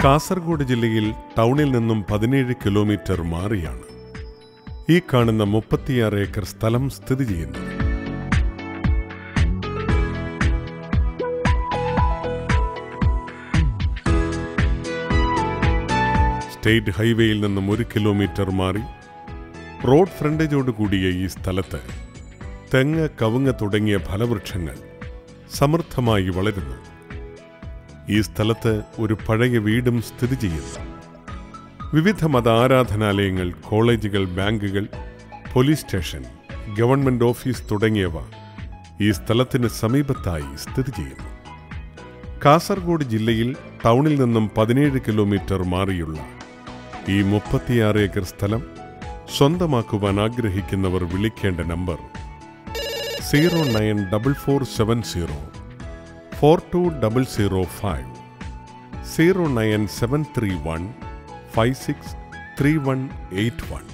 കാസർഗോഡ് ജില്ലയിൽ ടൗണിൽ നിന്നും 17 കിലോമീറ്റർ മാറിയാണ് ഈ കാണുന്ന 36 ഏക്കർ സ്ഥലം സ്ഥിതി ചെയ്യുന്നത്. സ്റ്റേറ്റ് ഹൈവേയിൽ നിന്നും 1 കിലോമീറ്റർ മാറി റോഡ് ഫ്രണ്ടേജോട് കൂടിയ ഈ സ്ഥലത്ത് തെങ്ങ്, കവുങ്ങ് തുടങ്ങിയ ഫലവൃക്ഷങ്ങൾ സമൃദ്ധമായി വളരുന്നു. ഈ സ്ഥലത്ത് ഒരു പഴയ വീടും സ്ഥിതി ചെയ്യുന്നു. വിവിധ മത ആരാധനാലയങ്ങൾ, കോളേജുകൾ, ബാങ്കുകൾ, പോലീസ് സ്റ്റേഷൻ, ഗവൺമെന്റ് ഓഫീസ് തുടങ്ങിയവ ഈ സ്ഥലത്തിന് സമീപത്തായി സ്ഥിതി ചെയ്യുന്നു. കാസർഗോഡ് ജില്ലയിൽ ടൗണിൽ നിന്നും 17 കിലോമീറ്റർ മാറിയുള്ള ഈ 36 ഏക്കർ സ്ഥലം സ്വന്തമാക്കുവാൻ ആഗ്രഹിക്കുന്നവർ വിളിക്കേണ്ട നമ്പർ 094470 42005 09731 563181.